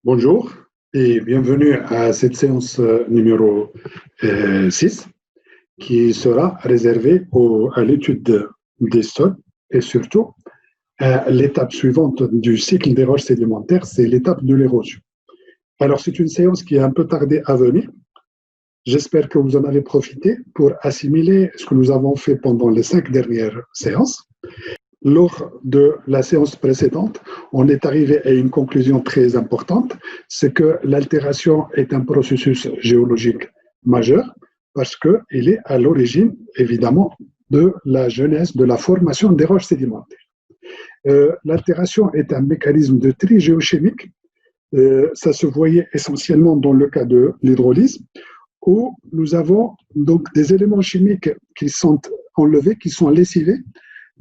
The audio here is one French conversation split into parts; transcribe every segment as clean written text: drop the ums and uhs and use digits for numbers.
Bonjour et bienvenue à cette séance numéro 6 qui sera réservée à l'étude des sols et surtout à l'étape suivante du cycle des roches sédimentaires, c'est l'étape de l'érosion. Alors c'est une séance qui est un peu tardée à venir. J'espère que vous en avez profité pour assimiler ce que nous avons fait pendant les 5 dernières séances. Lors de la séance précédente, on est arrivé à une conclusion très importante, c'est que l'altération est un processus géologique majeur parce qu'il est à l'origine, évidemment, de la genèse, de la formation des roches sédimentaires. L'altération est un mécanisme de tri géochimique. Ça se voyait essentiellement dans le cas de l'hydrolyse, où nous avons donc des éléments chimiques qui sont enlevés, qui sont lessivés,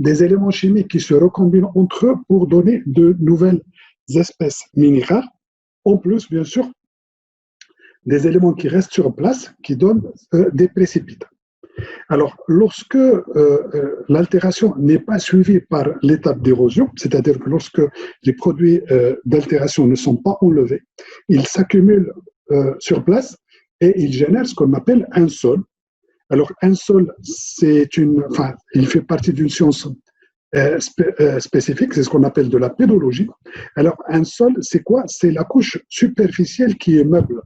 des éléments chimiques qui se recombinent entre eux pour donner de nouvelles espèces minérales, en plus, bien sûr, des éléments qui restent sur place, qui donnent des précipitats. Alors, lorsque l'altération n'est pas suivie par l'étape d'érosion, c'est-à-dire que lorsque les produits d'altération ne sont pas enlevés, ils s'accumulent sur place et ils génèrent ce qu'on appelle un sol. Alors, un sol, il fait partie d'une science spécifique, c'est ce qu'on appelle de la pédologie. Alors, un sol, c'est quoi? C'est la couche superficielle qui est meuble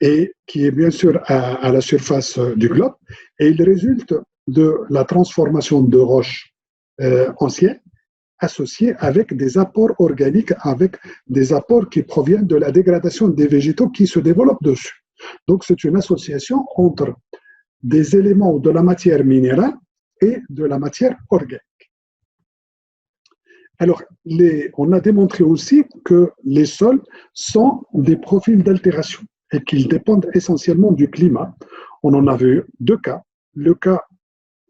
et qui est bien sûr à la surface du globe, et il résulte de la transformation de roches anciennes associées avec des apports organiques, avec des apports qui proviennent de la dégradation des végétaux qui se développent dessus. Donc, c'est une association entre des éléments de la matière minérale et de la matière organique. Alors, on a démontré aussi que les sols sont des profils d'altération et qu'ils dépendent essentiellement du climat. On en a vu deux cas. Le cas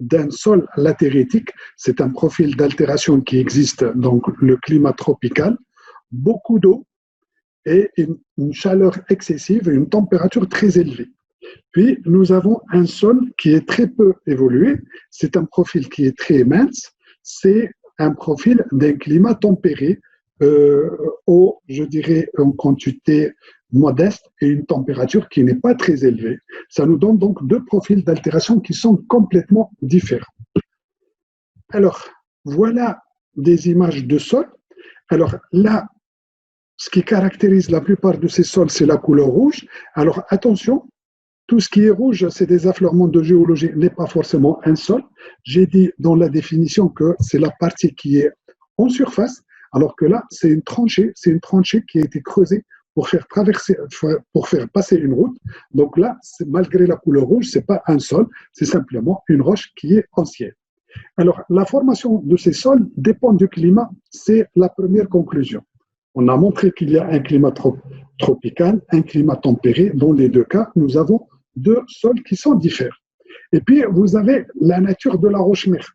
d'un sol latéritique, c'est un profil d'altération qui existe dans le climat tropical, beaucoup d'eau et une chaleur excessive et une température très élevée. Puis, nous avons un sol qui est très peu évolué. C'est un profil qui est très mince. C'est un profil d'un climat tempéré, je dirais, en quantité modeste et une température qui n'est pas très élevée. Ça nous donne donc deux profils d'altération qui sont complètement différents. Alors, voilà des images de sol. Alors là, ce qui caractérise la plupart de ces sols, c'est la couleur rouge. Alors attention, tout ce qui est rouge, c'est des affleurements de géologie, n'est pas forcément un sol. J'ai dit dans la définition que c'est la partie qui est en surface, alors que là, c'est une tranchée qui a été creusée pour faire passer une route. Donc là, malgré la couleur rouge, ce n'est pas un sol, c'est simplement une roche qui est ancienne. Alors, la formation de ces sols dépend du climat, c'est la première conclusion. On a montré qu'il y a un climat tropical, un climat tempéré. Dans les deux cas, nous avons deux sols qui sont différents. Et puis, vous avez la nature de la roche-mère.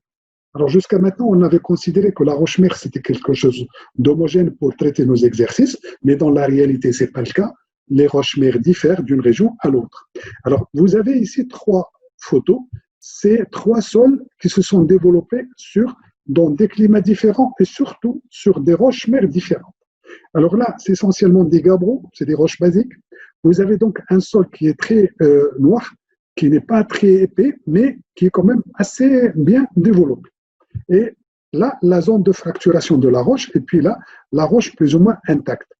Alors, jusqu'à maintenant, on avait considéré que la roche-mère, c'était quelque chose d'homogène pour traiter nos exercices, mais dans la réalité, ce n'est pas le cas. Les roches-mères diffèrent d'une région à l'autre. Alors, vous avez ici trois photos. C'est trois sols qui se sont développés dans des climats différents et surtout sur des roches-mères différentes. Alors là, c'est essentiellement des gabbros, c'est des roches basiques. Vous avez donc un sol qui est très noir, qui n'est pas très épais, mais qui est quand même assez bien développé. Et là, la zone de fracturation de la roche, et puis là, la roche plus ou moins intacte.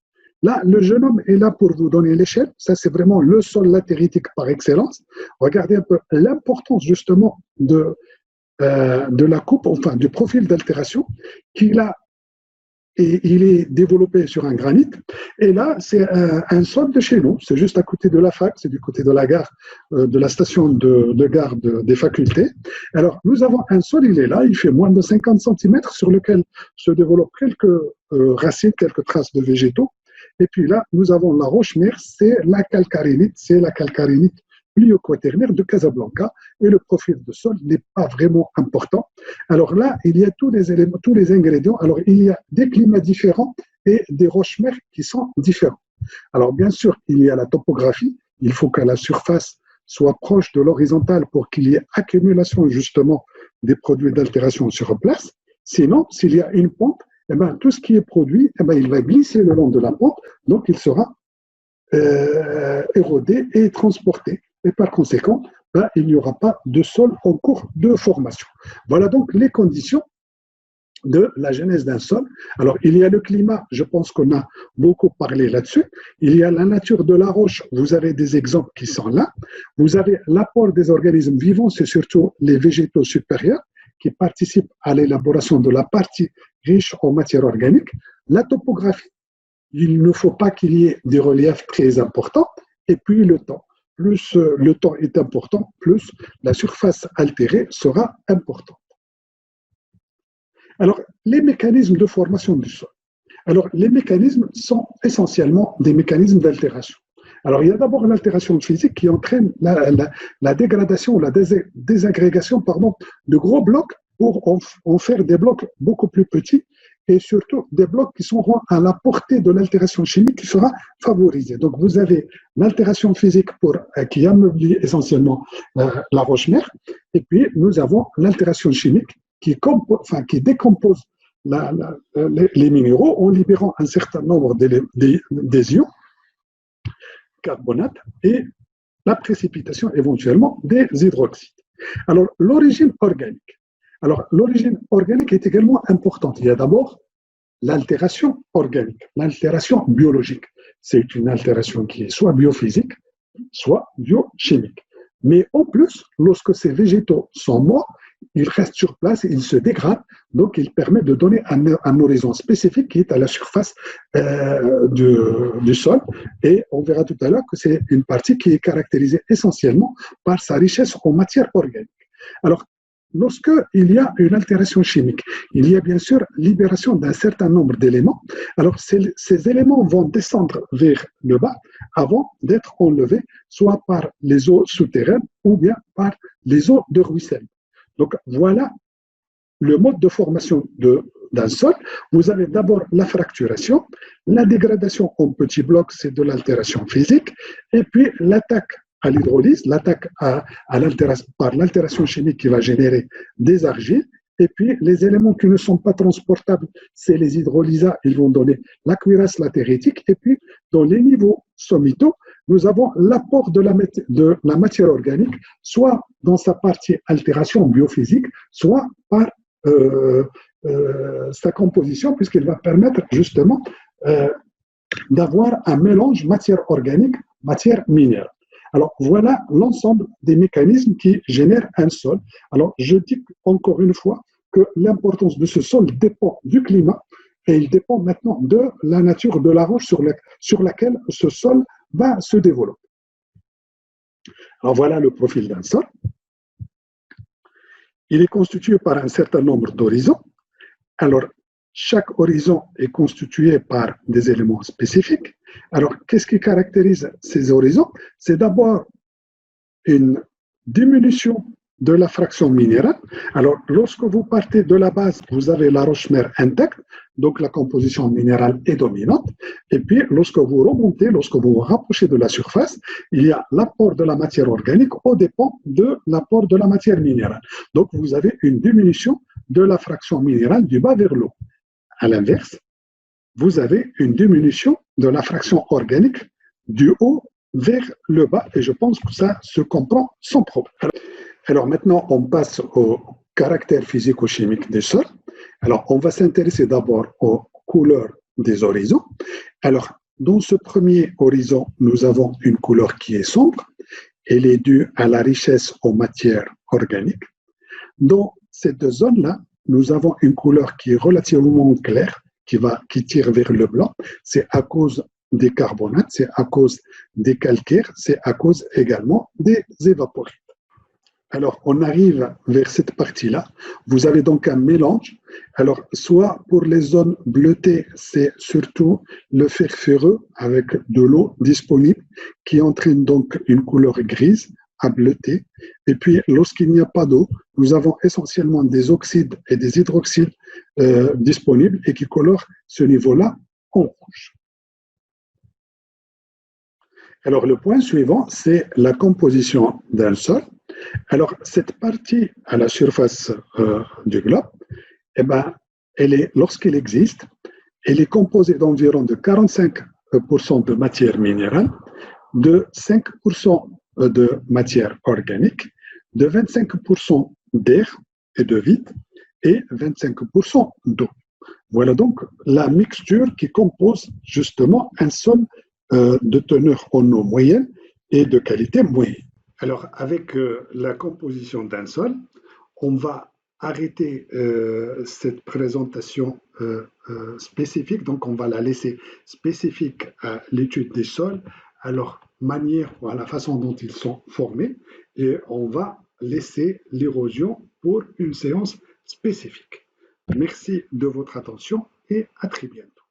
Là, le jeune homme est là pour vous donner l'échelle. Ça, c'est vraiment le sol latéritique par excellence. Regardez un peu l'importance justement de la coupe, enfin du profil d'altération qu'il a. Et il est développé sur un granit. Et là, c'est un sol de chez nous. C'est juste à côté de la fac, c'est du côté de la gare, de la station de gare des facultés. Alors, nous avons un sol, il est là, il fait moins de 50 cm sur lequel se développent quelques racines, quelques traces de végétaux. Et puis là, nous avons la roche-mère, c'est la calcarénite plio-quaternaire de Casablanca, et le profil de sol n'est pas vraiment important. Alors là, il y a tous les ingrédients. Alors, il y a des climats différents et des roches-mères qui sont différents. Alors, bien sûr, il y a la topographie. Il faut que la surface soit proche de l'horizontale pour qu'il y ait accumulation, justement, des produits d'altération sur place. Sinon, s'il y a une pente, eh ben, tout ce qui est produit, eh ben, il va glisser le long de la pente, donc il sera érodé et transporté. Et par conséquent, ben, il n'y aura pas de sol en cours de formation. Voilà donc les conditions de la genèse d'un sol. Alors, il y a le climat, je pense qu'on a beaucoup parlé là-dessus. Il y a la nature de la roche, vous avez des exemples qui sont là. Vous avez l'apport des organismes vivants, c'est surtout les végétaux supérieurs qui participent à l'élaboration de la partie riche en matière organique. La topographie, il ne faut pas qu'il y ait des reliefs très importants. Et puis le temps. Plus le temps est important, plus la surface altérée sera importante. Alors, les mécanismes de formation du sol. Alors, les mécanismes sont essentiellement des mécanismes d'altération. Alors, il y a d'abord l'altération physique qui entraîne la dégradation, la désagrégation de gros blocs pour en faire des blocs beaucoup plus petits et surtout des blocs qui seront à la portée de l'altération chimique qui sera favorisée. Donc, vous avez l'altération physique qui ameublit essentiellement la roche-mère et puis nous avons l'altération chimique qui décompose les minéraux en libérant un certain nombre des ions, carbonates, et la précipitation éventuellement des hydroxydes. Alors, l'origine organique. Alors, l'origine organique est également importante. Il y a d'abord l'altération organique, l'altération biologique. C'est une altération qui est soit biophysique, soit biochimique. Mais en plus, lorsque ces végétaux sont morts, ils restent sur place, ils se dégradent, donc il permet de donner un horizon spécifique qui est à la surface du sol. Et on verra tout à l'heure que c'est une partie qui est caractérisée essentiellement par sa richesse en matière organique. Alors, lorsqu'il y a une altération chimique, il y a bien sûr libération d'un certain nombre d'éléments. Alors, ces éléments vont descendre vers le bas avant d'être enlevés, soit par les eaux souterraines ou bien par les eaux de ruissellement. Donc, voilà le mode de formation d'un sol. Vous avez d'abord la fracturation, la dégradation en petits blocs, c'est de l'altération physique, et puis l'attaque à l'hydrolyse, l'attaque par l'altération chimique qui va générer des argiles, et puis les éléments qui ne sont pas transportables, c'est les hydrolysats, ils vont donner la cuirasse latéritique, et puis dans les niveaux sommitaux, nous avons l'apport de la matière organique, soit dans sa partie altération biophysique, soit par sa composition, puisqu'il va permettre justement d'avoir un mélange matière organique, matière minérale. Alors, voilà l'ensemble des mécanismes qui génèrent un sol. Alors, je dis encore une fois que l'importance de ce sol dépend du climat et il dépend maintenant de la nature de la roche sur laquelle ce sol va se développer. Alors, voilà le profil d'un sol. Il est constitué par un certain nombre d'horizons. Alors, chaque horizon est constitué par des éléments spécifiques. Alors, qu'est-ce qui caractérise ces horizons? C'est d'abord une diminution de la fraction minérale. Alors, lorsque vous partez de la base, vous avez la roche-mère intacte, donc la composition minérale est dominante. Et puis, lorsque vous remontez, lorsque vous vous rapprochez de la surface, il y a l'apport de la matière organique au dépend de l'apport de la matière minérale. Donc, vous avez une diminution de la fraction minérale du bas vers le haut. À l'inverse, vous avez une diminution de la fraction organique du haut vers le bas, et je pense que ça se comprend sans problème. Alors maintenant, on passe au caractère physico-chimique des sols. Alors, on va s'intéresser d'abord aux couleurs des horizons. Alors, dans ce premier horizon, nous avons une couleur qui est sombre. Elle est due à la richesse en matière organique. Dans ces deux zones-là, nous avons une couleur qui est relativement claire, qui tire vers le blanc. C'est à cause des carbonates, c'est à cause des calcaires, c'est à cause également des évaporites. Alors, on arrive vers cette partie-là. Vous avez donc un mélange. Alors, soit pour les zones bleutées, c'est surtout le fer ferreux avec de l'eau disponible qui entraîne donc une couleur grise à bleuter. Et puis, lorsqu'il n'y a pas d'eau, nous avons essentiellement des oxydes et des hydroxydes disponibles et qui colorent ce niveau-là en rouge. Alors, le point suivant, c'est la composition d'un sol. Alors, cette partie à la surface du globe, eh ben, lorsqu'elle existe, elle est composée d'environ de 45% de matière minérale, de 5% de matière organique, de 25% d'air et de vide et 25% d'eau. Voilà donc la mixture qui compose justement un sol de teneur en eau moyenne et de qualité moyenne. Alors, avec la composition d'un sol, on va arrêter cette présentation spécifique, donc on va la laisser spécifique à l'étude des sols, à leur manière ou à la façon dont ils sont formés, et on va laisser l'érosion pour une séance spécifique. Merci de votre attention et à très bientôt.